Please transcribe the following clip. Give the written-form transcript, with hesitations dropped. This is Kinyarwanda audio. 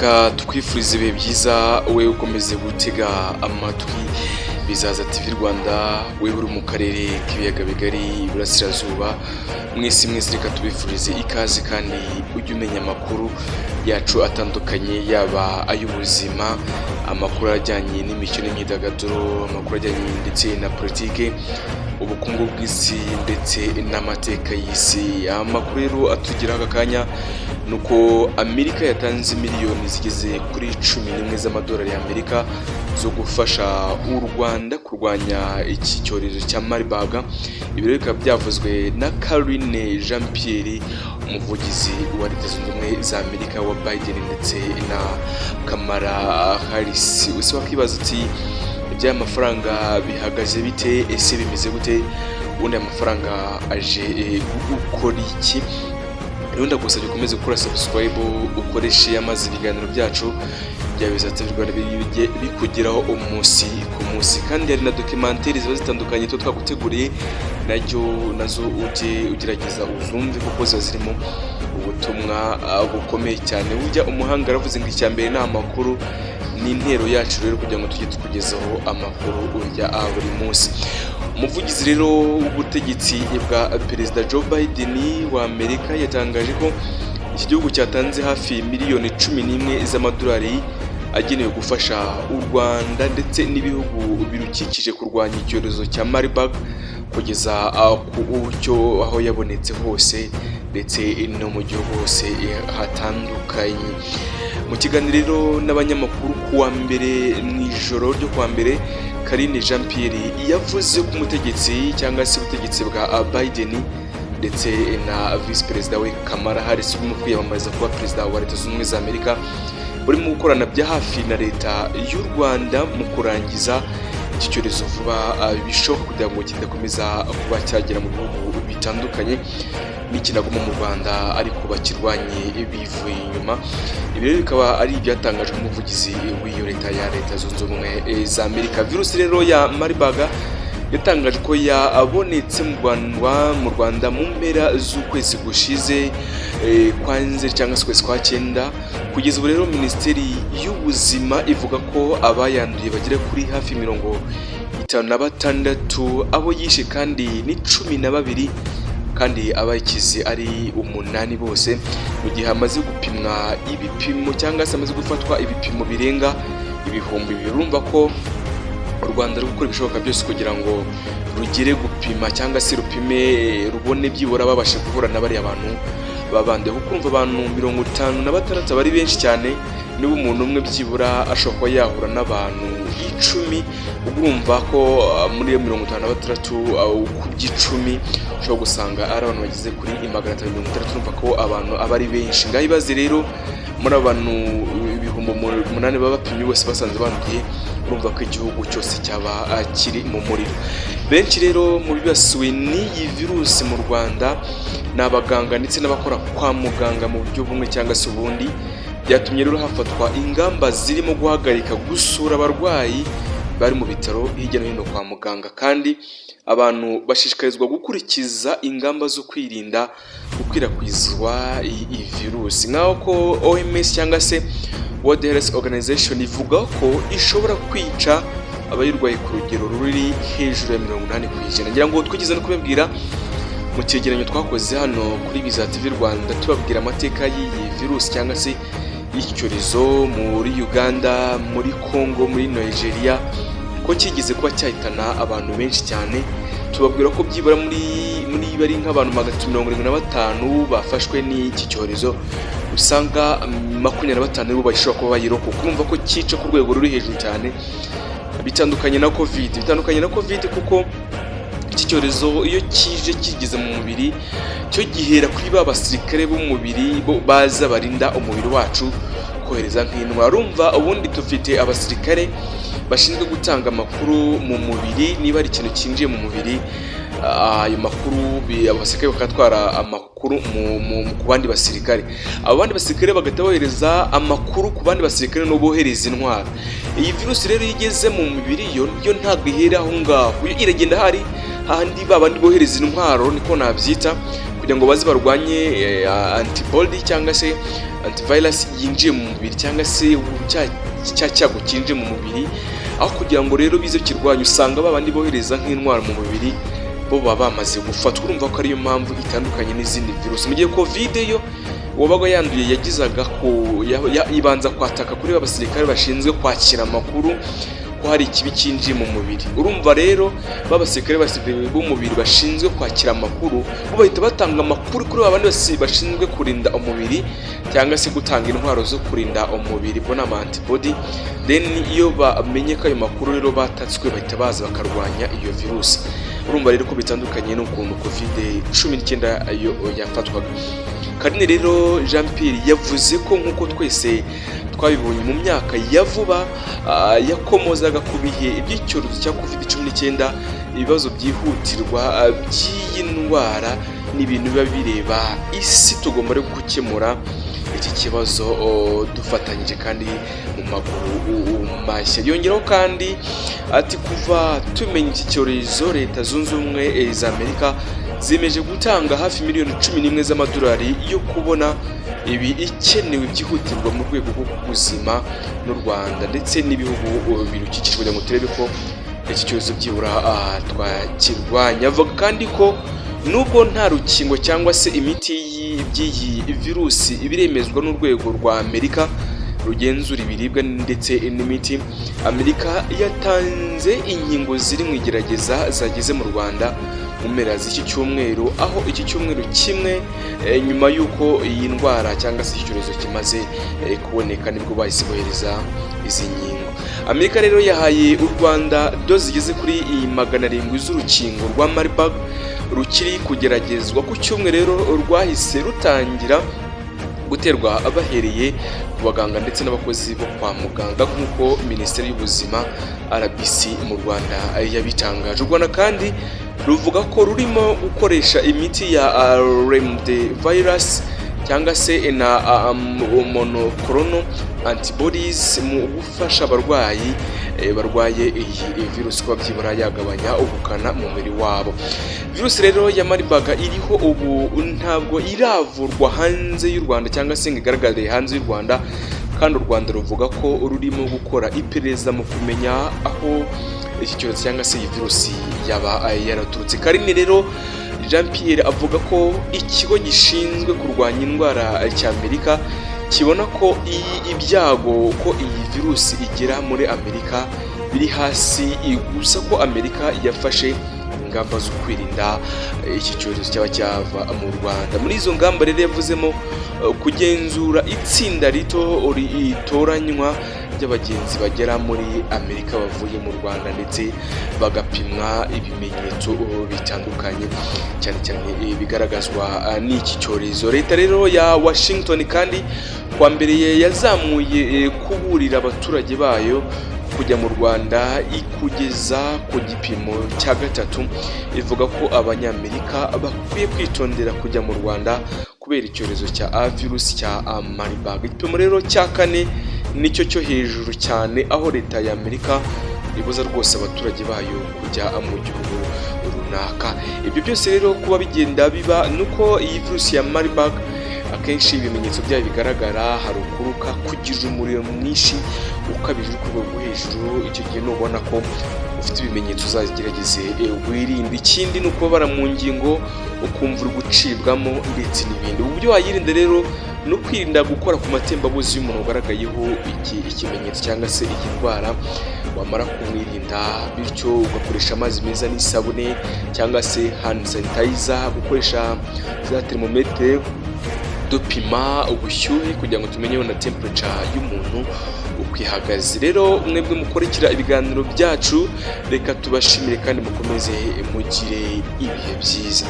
reka twifurize ibihe byiza we ukomeze gutega amatwi Bizaza TV Rwanda, we uri mu karere k'ibiyaga bigari iburasirazuba. Mwese reka tubifurize ikaze kandi ujye umenya amakuru yacu atandukanye, yaba ay'ubuzima, amakuru ajyanye n'imikino n'imyidagaduro, amakuru ajyanye ndetse na politike, ubukungu bw'isi ndetse n'amateka y'isi. Amakuru rero atugeraho aka kanya nuko Amerika yatanze miliyoni zigeze kuri 11 z'amadolari y'Amerika zo gufasha u Rwanda kurwanya iki cyorezo cya Marburg. Ibi rero bikaba byavuzwe na Karine Jean Pierre, umuvugizi wa Leta Zunze Ubumwe za Amerika wa Biden ndetse na Kamala Harris. Ese wakibaza uti iby'aya mafaranga bihagaze bite, ese bimeze gute, ubundi aya mafaranga aje gukora iki? Rero ndagusabye ukomeze gukora subscribe, ukoreshe amazi ibiganiro byacu bya Bizaza TV Rwanda bikugeraho umunsi ku munsi, kandi hari na documentaire ziba zitandukanye twaguteguriye nazo ujye ugerageza uzumve kuko ziba zirimo ubutumwa bukomeye cyane. Ujya umuhanga aravuze ngo icya mbere ni amakuru, ni intero yacu rero kugira ngo tujye tukugezaho amakuru urya buri munsi. Umuvugizi rero w'ubutegetsi bwa Perezida Joe Biden wa Amerika yatangaje ko iki gihugu cyatanze hafi miliyoni 11 z'amadolari agenewe gufasha u Rwanda ndetse n'ibihugu birukikije kurwanya icyorezo cya Marburg kugeza aho yabonetse hose ndetse no mu gihugu hose hatandukanye. Mu kiganiro n'abanyamakuru kuwa mbere mu ijoro ryo kuwa mbere, Karine Jean Pierre yavuze ko umutegetsi cyangwa se ubutegetsi bwa Biden ndetse na Vice Perezida we Kamala Harris urimo kwiyamamariza kuba Perezida wa Leta Zunze Ubumwe za Amerika burimo gukorana bya hafi na Leta y'u Rwanda mu kurangiza iki cyorezo vuba bishoboka kugira ngo kidakomeza kuba cyagera mu bihugu bitandukanye n'ikinaguma mu Rwanda ariko bakirwanye bivuye inyuma. Ibi rero bikaba ari ibyatangajwe n'umuvugizi w'iyo Leta ya Leta Zunze Ubumwe za Amerika. Virusi rero ya Marburg yatangaje ko yabonetse mu Rwanda mu mpera z'ukwezi gushize kwa Nzeri cyangwa se ukwezi kwa 9. Kugeza ubu rero Minisiteri y'Ubuzima ivuga ko abayanduye bagera kuri hafi 56, abo yishe kandi ni 12, kandi abayikize ari 8 bose, mu gihe hamaze gupimwa ibipimo cyangwa se hamaze gufatwa ibipimo birenga ibihumbi. Birumva ko u Rwanda ruri gukora ibishoboka byose kugira ngo rugere gupima cyangwa se rupime rubone byibura babashe guhura na bari abantu babanduye. Kukumva abantu 56 bari benshi cyane, niba umuntu umwe byibura ashobora kuba yahura n'abantu 10, urumva ko muri 56 ku by'10 ushobora gusanga ari abantu bageze kuri 560. Urumva ko abantu aba ari benshi. Ngaho ibaze rero muri abantu 8,000 baba bapimye bose basanze banduye, urumva ko igihugu cyose cyaba kiri mu muriro. Benshi rero mu bibasiwe n'iyi virusi mu Rwanda ni abaganga ndetse n'abakora kwa muganga mu buryo bumwe cyangwa se ubundi. Byatumye rero hafatwa ingamba zirimo guhagarika gusura abarwayi bari mu bitaro hirya no hino kwa muganga, kandi abantu bashishikarizwa gukurikiza ingamba zo kwirinda gukwirakwizwa iyi virusi. Nkaho ko OMS cyangwa se World Health Organization ivuga ko ishobora kwica abayirwaye ku rugero ruri hejuru ya 80%. Ngira ngo twigeze no kubabwira mu cyegeranyo twakoze hano kuri Bizaza TV Rwanda tubabwira amateka y'iyi virusi cyangwa se y'icyorezo muri Uganda, muri Congo, muri Nigeria, ko kigeze kuba cyahitana abantu benshi cyane. Tubabwira ko byibura muri bari nk'abantu 175 bafashwe n'iki cyorezo, usanga 25 bo bashobora kuba bayirokoka. Urumva ko cyica ku rwego ruri hejuru cyane, bitandukanye na COVID kuko iki cyorezo iyo kije kigeze mu mubiri cyo gihera kuri ba basirikare b'umubiri bo baza barinda umubiri wacu kohereza nk'intwaro. Urumva ubundi dufite abasirikare bashinzwe gutanga amakuru mu mubiri, niba ari ikintu cyinjiye mu mubiri ayo makuru abasirikare bakatwara amakuru ku bandi basirikare, abo bandi basirikare bagahita bohereza amakuru ku bandi basirikare no bohereza intwaro. Iyi virusi rero igeze mu mubiri yo ntabwo ihera aho ngaho, iragenda hari handi babandi bohereza intwaro, niko nabyita, kugira ngo baze barwanye antibody cyangwa se antivirus yinjiye mu mubiri cyangwa se cya cyago kinjiye mu mubiri, aho kugira ngo rero bize kirwanya usanga babandi bohereza nk'intwara mu mubiri bo baba bamaze gufatwa. Urumva ko ariyo mpamvu itandukanye n'izindi virusi. Mu gihe covid yo uwabaga yanduye yagizaga ko ibanza kwataka kuri abasirikare bashinzwe kwakira amakuru ko hari ikibi kinjiye mu mubiri. Urumva rero babasirikare b'umubiri bashinzwe kwakira amakuru bo bahita batanga amakuru kuri abandi bashinzwe kurinda umubiri cyangwa se gutanga intwaro zo kurinda umubiri bo n'ama antibody. Then iyo bamenye ko ayo makuru rero batatswe bahita baza bakarwanya iyo virusi. Urumva rero ko bitandukanye n'ukuntu covid-19 ayo yafatwaga. Karine rero Jean Pierre yavuze ko nk'uko twese twabibonye mu myaka ya vuba yakomozaga ku bihe by'icyorezo cya covid-19, ibibazo byihutirwa by'iyi ndwara n'ibintu biba bireba isi tugomba rero gukemura iki kibazo dufatanyije kandi mu maguru mashya. Yongeraho kandi ati kuva tumenya iki cyorezo Leta Zunze Ubumwe za Amerika zimeje gutanga hafi miliyoni 11 z'amadolari yo kubona ibi ikenewe byihutirwa mu rwego rw'ubuzima n'u Rwanda ndetse n'ibihugu birukikije kugira ngo turebe ko iki cyorezo byibura twakirwanya. Avuga kandi ko nubwo nta rukingo cyangwa se imiti y'iyi virusi ibiremezwa n'urwego rwa Amerika rugenzura ibiribwa ndetse n'imiti, Amerika yatanze inkingo ziri mu igerageza zageze mu Rwanda mu mpera z'iki cyumweru, aho iki cyumweru kimwe nyuma y'uko iyi ndwara cyangwa se iki cyorezo kimaze kuboneka nibwo bahise bohereza izi nkingo. Amerika rero yahaye u Rwanda doze zigeze kuri 700 z'urukingo rwa Marburg rukiri kugeragezwa ku cyumweru rero rwahise rutangira guterwa abahereye ku baganga ndetse n'abakozi bo kwa muganga nk'uko Minisiteri y'Ubuzima RBC mu Rwanda yabitangaje. U Rwanda kandi ruvuga ko rurimo gukoresha imiti ya remdesivir cyangwa se na monoclonal antibodies mu gufasha abarwayi barwaye iyi virusi kuba byibura yagabanya ubukana mu mubiri wabo. Virusi rero ya Marburg iriho ubu ntabwo iravurwa hanze y'u Rwanda cyangwa se ngo igaragare hanze y'u Rwanda, kandi u Rwanda ruvuga ko rurimo gukora iperereza mu kumenya aho iki cyorezo cyangwa se iyi virusi yaba yaraturutse. Karine rero Jean Pierre avuga ko ikigo gishinzwe kurwanya indwara cy'Amerika kibona ko ibyago ko iyi virusi igera muri Amerika biri hasi, gusa ko Amerika yafashe ingamba zo kwirinda iki cyorezo cyaba cyava mu Rwanda. Muri izo ngamba rero yavuzemo kugenzura itsinda rito ritoranywa ry'abagenzi bagera muri Amerika bavuye mu Rwanda ndetse bagapimwa ibimenyetso bitandukanye cyane cyane bigaragazwa n'iki cyorezo. Leta rero ya Washington kandi kwa mbere yazamuye kuburira abaturage bayo kujya mu Rwanda ikugeza ku gipimo cya 3, ivuga ko abanyamerika bakwiye kwitondera kujya mu Rwanda kubera icyorezo cya virusi cya Marburg. Igipimo rero cya 4 nicyo cyo hejuru cyane, aho Leta ya Amerika ibuza rwose abaturage bayo kujya mu gihugu runaka. Ibyo byose rero kuba bigenda biba nuko iyi virusi ya Marburg akenshi ibimenyetso byayo bigaragara hari ukuruka, kugira umuriro mwinshi ukabije ku rwego rwo hejuru. Icyo gihe nubona ko ufite ibimenyetso uzagerageze wirinde. Ikindi ni ukubabara mu ngingo, ukumva uri gucibwamo ndetse n'ibindi. Uburyo wayirinda rero no kwirinda gukora ku matembabuzi y'umuntu ugaragayeho ikimenyetso cyangwa se iyi ndwara. Wamara kumwirinda bityo ugakoresha amazi meza n'isabune cyangwa se hand sanitizer, gukoresha za thermometer dupima ubushyuhe kugira ngo tumenye na temperature y'umuntu uko ihagaze. Rero mwebwe mukurikira ibiganiro byacu, reka tubashimire kandi mukomeze mugire ibihe byiza.